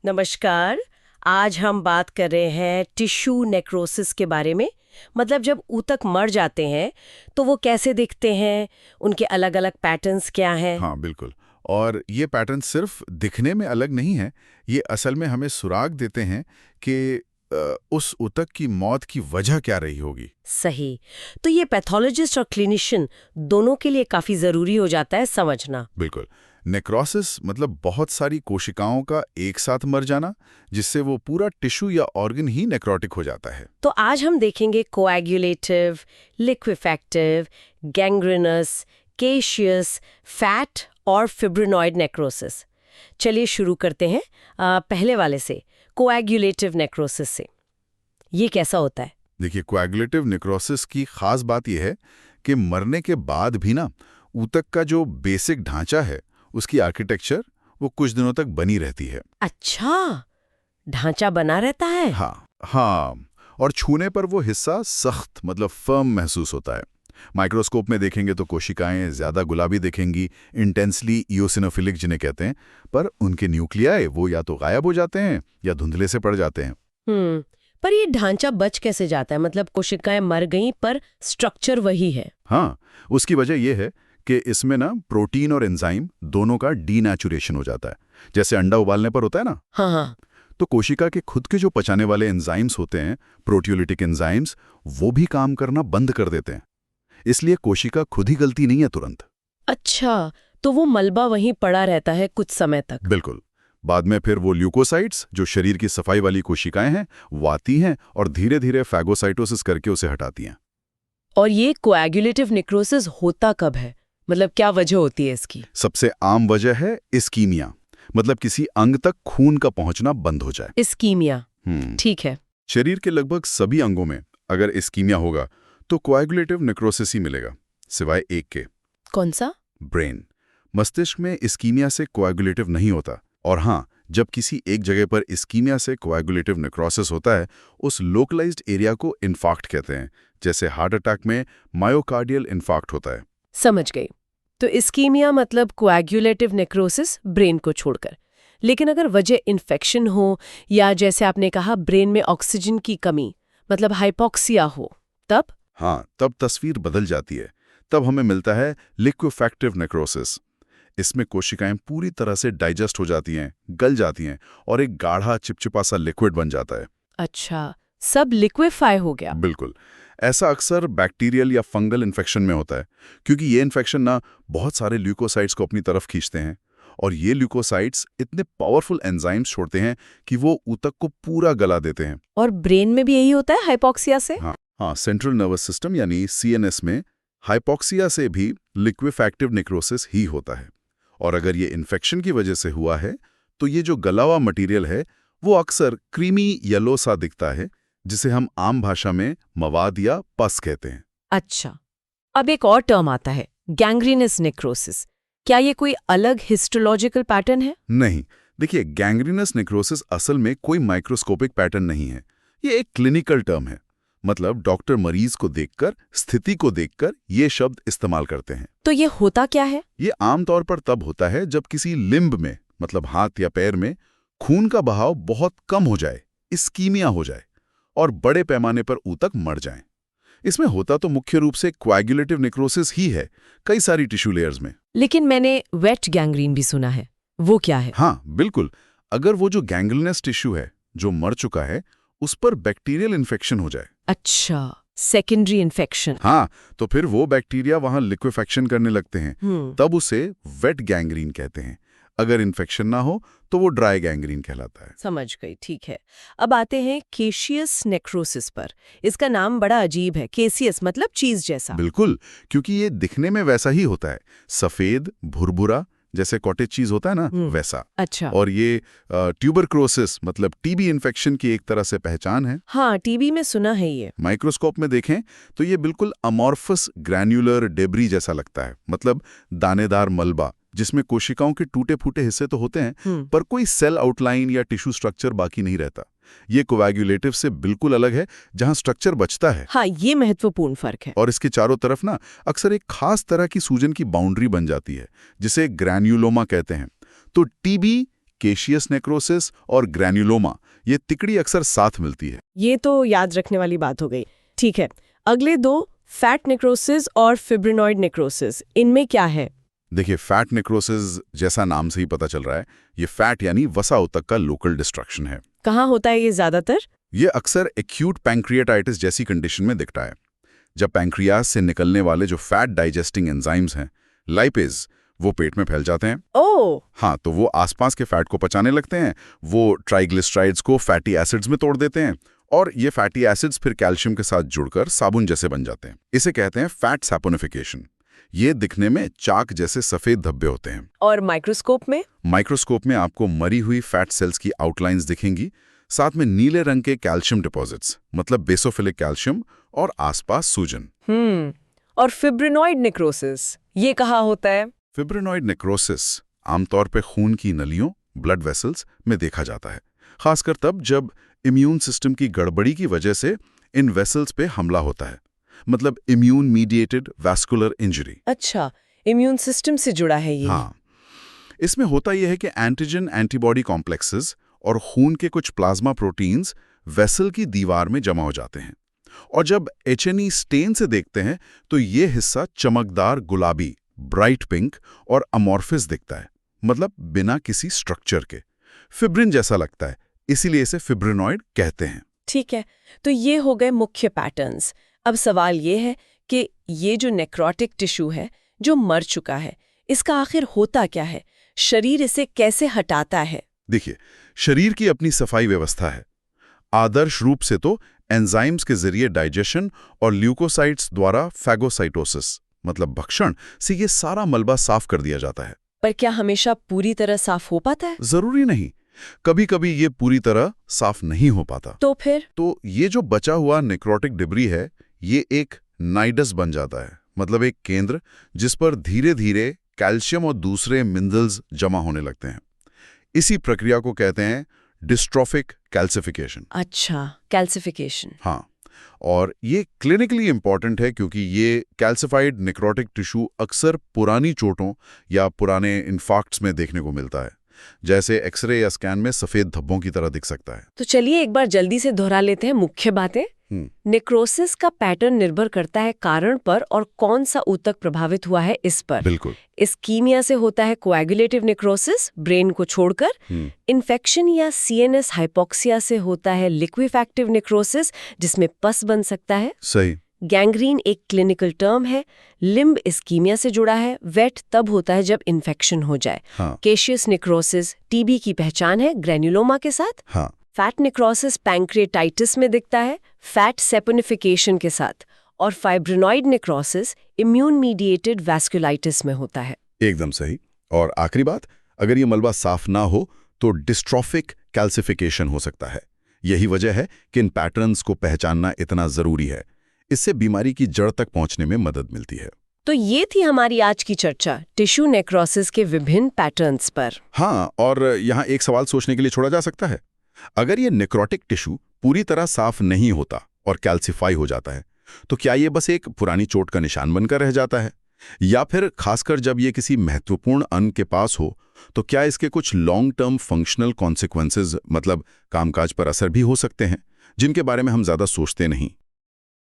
नमस्कार। आज हम बात कर रहे हैं टिश्यू नेक्रोसिस के बारे में। मतलब जब ऊतक मर जाते हैं तो वो कैसे दिखते हैं, उनके अलग अलग पैटर्न्स क्या हैं। हाँ, बिल्कुल। और ये पैटर्न सिर्फ दिखने में अलग नहीं है, ये असल में हमें सुराग देते हैं कि उस ऊतक की मौत की वजह क्या रही होगी। सही। तो ये पैथोलॉजिस्ट और क्लिनिशियन दोनों के लिए काफी जरूरी हो जाता है समझना। बिल्कुल। नेक्रोसिस मतलब बहुत सारी कोशिकाओं का एक साथ मर जाना, जिससे वो पूरा टिश्यू या ऑर्गन ही नेक्रोटिक हो जाता है। तो आज हम देखेंगे coagulative, liquefactive, gangrenous, caseous, fat और फिब्रिनॉइड नेक्रोसिस। चलिए शुरू करते हैं पहले वाले से, कोएगुलेटिव नेक्रोसिस से। ये कैसा होता है? देखिए, कोएगुलेटिव नेक्रोसिस की खास बात यह है कि मरने के बाद भी ना ऊतक का जो बेसिक ढांचा है, उसकी आर्किटेक्चर वो कुछ दिनों तक बनी रहती है। अच्छा, ढांचा बना रहता है। हाँ, और छूने पर वो हिस्सा सख्त मतलब फर्म महसूस होता है। माइक्रोस्कोप में देखेंगे तो कोशिकाएं ज्यादा गुलाबी दिखेंगी, इंटेंसली इओसिनोफिलिक जिन्हें कहते हैं, पर उनके न्यूक्लियाई वो या तो गायब हो जाते हैं या धुंधले से पड़ जाते हैं। पर ये ढांचा बच कैसे जाता है? मतलब कोशिकाएं मर गईं पर स्ट्रक्चर वही है। हाँ, उसकी वजह यह है कि इसमें ना प्रोटीन और एंजाइम दोनों का डीनेचुरेशन हो जाता है। जैसे अंडा उबालने पर होता है ना, हाँ। तो कोशिका के खुद के जो पचाने वाले एंजाइम्स होते हैं, प्रोटियोलिटिक एंजाइम्स, वो भी काम करना बंद कर देते हैं। इसलिए कोशिका खुद ही गलती नहीं है तुरंत। अच्छा, तो वो मलबा वहीं पड़ा रहता है कुछ समय तक। बिल्कुल। बाद में फिर वो ल्यूकोसाइट्स, जो शरीर की सफाई वाली कोशिकाएं हैं, वो आती हैं और धीरे धीरे फैगोसाइटोसिस करके उसे हटाती हैं। और ये कोएगुलेटिव नेक्रोसिस होता कब है? मतलब क्या वजह होती है इसकी? सबसे आम वजह है इस्कीमिया, मतलब किसी अंग तक खून का पहुंचना बंद हो जाए। इस्कीमिया, ठीक है। शरीर के लगभग सभी अंगों में अगर इस्कीमिया होगा तो कोएगुलेटिव नेक्रोसिस ही मिलेगा, सिवाय एक के। कौन सा? ब्रेन। मस्तिष्क में इस्कीमिया से कोएगुलेटिव नहीं होता। और हाँ, जब किसी एक जगह पर इस्कीमिया से कोएगुलेटिव नेक्रोसिस होता है, उस लोकलाइज्ड एरिया को इन्फार्क्ट कहते हैं। जैसे हार्ट अटैक में मायोकार्डियल इन्फार्क्ट होता है। समझ गई। तो इस्कीमिया मतलब कोएगुलेटिव नेक्रोसिस ब्रेन को छोड़कर। लेकिन अगर वजह इन्फेक्शन हो या जैसे आपने कहा ब्रेन में ऑक्सीजन की कमी मतलब हाइपोक्सिया हो, तब? हाँ, तब तस्वीर बदल जाती है। तब हमें मिलता है लिक्विफैक्टिव नेक्रोसिस। इसमें कोशिकाएं पूरी तरह से डाइजेस्ट हो जाती हैं, गल जाती हैं और एक गाढ़ा चिपचिपा सा लिक्विड बन जाता है। अच्छा, सब लिक्विफाई हो गया। बिल्कुल। ऐसा अक्सर बैक्टीरियल या फंगल इन्फेक्शन में होता है, क्योंकि ये इन्फेक्शन ना बहुत सारे ल्यूकोसाइट्स को अपनी तरफ खींचते हैं और ये ल्यूकोसाइट्स इतने पावरफुल एंजाइम्स छोड़ते हैं कि वो ऊतक को पूरा गला देते हैं। और ब्रेन में भी यही होता है हाइपोक्सिया से? हाँ, सेंट्रल नर्वस सिस्टम यानी सीएनएस में हाइपोक्सिया से भी लिक्विफैक्टिव नेक्रोसिस ही होता है। और अगर ये इन्फेक्शन की वजह से हुआ है तो ये जो गला हुआ मटीरियल है वो अक्सर क्रीमी येलो सा दिखता है, जिसे हम आम भाषा में मवाद या पस कहते हैं। अच्छा, अब एक और टर्म आता है, गैंग्रीनस नेक्रोसिस। क्या ये कोई अलग हिस्टोलॉजिकल पैटर्न है? नहीं, देखिए, गैंग्रीनस नेक्रोसिस असल में कोई माइक्रोस्कोपिक पैटर्न नहीं है। ये एक क्लिनिकल टर्म है। मतलब डॉक्टर मरीज को देखकर, स्थिति को देखकर ये शब्द इस्तेमाल करते हैं। तो ये होता क्या है? ये आमतौर पर तब होता है जब किसी लिम्ब में, मतलब हाथ या पैर में, खून का बहाव बहुत कम हो जाए, इस्कीमिया हो जाए और बड़े पैमाने पर ऊतक मर जाएं। इसमें होता तो मुख्य रूप से कोएगुलेटिव नेक्रोसिस ही है, कई सारी टिश्यू लेयर्स में। लेकिन मैंने वेट गैंग्रीन भी सुना है, वो क्या है? हाँ, बिल्कुल। अगर वो जो गैंग्लिनस टिश्यू है जो मर चुका है, उस पर बैक्टीरियल इन्फेक्शन हो जाए। अच्छा, सेकेंडरी इन्फेक्शन। हाँ, तो फिर वो बैक्टीरिया वहां लिक्विफेक्शन करने लगते हैं, तब उसे वेट गैंग्रीन कहते हैं। अगर इन्फेक्शन ना हो तो वो ड्राई गैंग्रीन कहलाता है। समझ गई, ठीक है। अब आते हैं केशियस नेक्रोसिस पर। इसका नाम बड़ा अजीब है, केसियस मतलब चीज जैसा। बिल्कुल, क्योंकि ये दिखने में वैसा ही होता है, सफेद भुरभुरा, जैसे कॉटेज चीज होता है ना, वैसा। अच्छा। और ये ट्यूबरक्लोसिस मतलब टीबी इन्फेक्शन की एक तरह से पहचान है। हाँ, टीबी में सुना है ये। माइक्रोस्कोप में देखें तो ये बिल्कुल अमॉर्फस ग्रैन्युलर डेब्री जैसा लगता है, मतलब दानेदार मलबा जिसमें कोशिकाओं के टूटे फूटे हिस्से तो होते हैं पर कोई सेल आउटलाइन या टिश्यू स्ट्रक्चर बाकी नहीं रहता। ये कोएगुलेटिव से बिल्कुल अलग है, जहां स्ट्रक्चर बचता है। हाँ, ये महत्वपूर्ण फर्क है। और इसके चारों तरफ ना अक्सर एक खास तरह की सूजन की बाउंड्री बन जाती है, जिसे ग्रैन्युलोमा कहते हैं। तो टीबी केशियस नेक्रोसिस और ग्रैन्युलोमा, ये तिकड़ी अक्सर साथ मिलती है। ये तो याद रखने वाली बात हो गई। ठीक है, अगले दो, फैट नेक्रोसिस और फिब्रिनॉइड नेक्रोसिस, इनमें क्या है? देखिए, फैट नेक्रोसिस जैसा नाम से ही पता चल रहा है, ये फैट यानी वसा ऊतक का लोकल डिस्ट्रक्शन है। कहाँ होता है ये ज्यादातर? ये अक्सर एक्यूट पैंक्रियाटाइटिस जैसी कंडीशन में दिखता है, जब पैंक्रियास से निकलने वाले जो फैट डाइजेस्टिंग एंजाइम्स हैं, लाइपेज, वो पेट में फैल जाते हैं। ओह! हाँ, तो वो आसपास के फैट को पचाने लगते हैं, वो ट्राइग्लिसराइड्स को फैटी एसिड्स में तोड़ देते हैं, और ये फैटी एसिड्स फिर कैल्शियम के साथ जुड़कर साबुन जैसे बन जाते हैं। इसे कहते हैं फैट सैपोनिफिकेशन। ये दिखने में चाक जैसे सफेद धब्बे होते हैं। और माइक्रोस्कोप में? माइक्रोस्कोप में आपको मरी हुई फैट सेल्स की आउटलाइंस दिखेंगी, साथ में नीले रंग के कैल्शियम डिपॉजिट्स, मतलब बेसोफिलिक कैल्शियम, और आसपास सूजन। और फिब्रिनॉइड नेक्रोसिस, ये कहाँ होता है? फिब्रिनॉइड नेक्रोसिस आमतौर पे खून की नलियों, ब्लड वेसल्स में देखा जाता है, खासकर तब जब इम्यून सिस्टम की गड़बड़ी की वजह से इन वेसल्स पे हमला होता है, मतलब इम्यून मीडिएटेड वैस्कुलर इंजरी। अच्छा, इम्यून सिस्टम से जुड़ा है ये। हाँ, इसमें होता यह है कि एंटीजन एंटीबॉडी कॉम्प्लेक्सेस और खून के कुछ प्लाज्मा प्रोटीन्स वेसल की दीवार में जमा हो जाते हैं, और जब HNE स्टेन से देखते हैं तो ये हिस्सा चमकदार गुलाबी, ब्राइट पिंक और अमॉर्फिस दिखता है, मतलब बिना किसी स्ट्रक्चर के, फिब्रिन जैसा लगता है, इसीलिए इसे फिब्रिनॉइड कहते हैं। ठीक है, तो ये हो गए मुख्य पैटर्न्स। अब सवाल ये है कि ये जो नेक्रोटिक टिश्यू है जो मर चुका है, इसका आखिर होता क्या है? शरीर इसे कैसे हटाता है? देखिए, शरीर की अपनी सफाई व्यवस्था है। आदर्श रूप से तो एंजाइम्स के जरिए डाइजेशन और ल्यूकोसाइट्स द्वारा फैगोसाइटोसिस, मतलब भक्षण, से ये सारा मलबा साफ कर दिया जाता है। पर क्या हमेशा पूरी तरह साफ हो पाता है? जरूरी नहीं, कभी-कभी ये पूरी तरह साफ नहीं हो पाता। तो फिर? तो ये जो बचा हुआ नेक्रोटिक डिब्री है, ये एक नाइडस बन जाता है, मतलब एक केंद्र जिस पर धीरे धीरे कैल्शियम और दूसरे मिनरल्स जमा होने लगते हैं। इसी प्रक्रिया को कहते हैं डिस्ट्रोफिक कैल्सिफिकेशन। अच्छा, कैल्सिफिकेशन। हाँ, और ये क्लिनिकली इंपॉर्टेंट है क्योंकि ये कैल्सिफाइड नेक्रोटिक टिश्यू अक्सर पुरानी चोटों या पुराने इन्फार्क्ट्स में देखने को मिलता है, जैसे एक्सरे या स्कैन में सफेद धब्बों की तरह दिख सकता है। तो चलिए एक बार जल्दी से दोहरा लेते हैं मुख्य बातें। नेक्रोसिस का पैटर्न निर्भर करता है कारण पर और कौन सा ऊतक प्रभावित हुआ है इस पर। बिल्कुल। इस्कीमिया से होता है कोएगुलेटिव नेक्रोसिस, ब्रेन को छोड़कर। इन्फेक्शन या CNS हाइपोक्सिया से होता है लिक्विफैक्टिव नेक्रोसिस, जिसमें पस बन सकता है। सही। गैंग्रीन एक क्लिनिकल टर्म है। लिम्ब इस्कीमिया से जुड़ा है। वेट तब होता है जब इन्फेक्शन हो जाए। हाँ। केशियस नेक्रोसिस TB की पहचान है ग्रैन्युलोमा के साथ। हाँ। फैट नेक्रोसिस पैंक्रियाटाइटिस में दिखता है फैट सेपोनिफिकेशन के साथ, और फाइब्रिनॉइड नेक्रोसिस इम्यून मीडिएटेड वैस्कुलाइटिस में होता है। एकदम सही। और आखिरी बात, अगर ये मलबा साफ ना हो तो डिस्ट्रोफिक कैल्सिफिकेशन हो सकता है। यही वजह है कि इन पैटर्न्स को पहचानना इतना जरूरी है। इससे बीमारी की जड़ तक पहुंचने में मदद मिलती है। तो ये थी हमारी आज की चर्चा टिश्यू नेक्रोसिस के विभिन्न पैटर्न्स पर। हाँ, और यहाँ एक सवाल सोचने के लिए छोड़ा जा सकता है। अगर ये नेक्रोटिक टिश्यू पूरी तरह साफ नहीं होता और कैल्सिफाई हो जाता है, तो क्या ये बस एक पुरानी चोट का निशान बनकर रह जाता है? या फिर खासकर जब ये किसी महत्वपूर्ण अंग के पास हो, तो क्या इसके कुछ लॉन्ग टर्म फंक्शनल कॉन्सिक्वेंसेज, मतलब कामकाज पर असर भी हो सकते हैं, जिनके बारे में हम ज्यादा सोचते नहीं?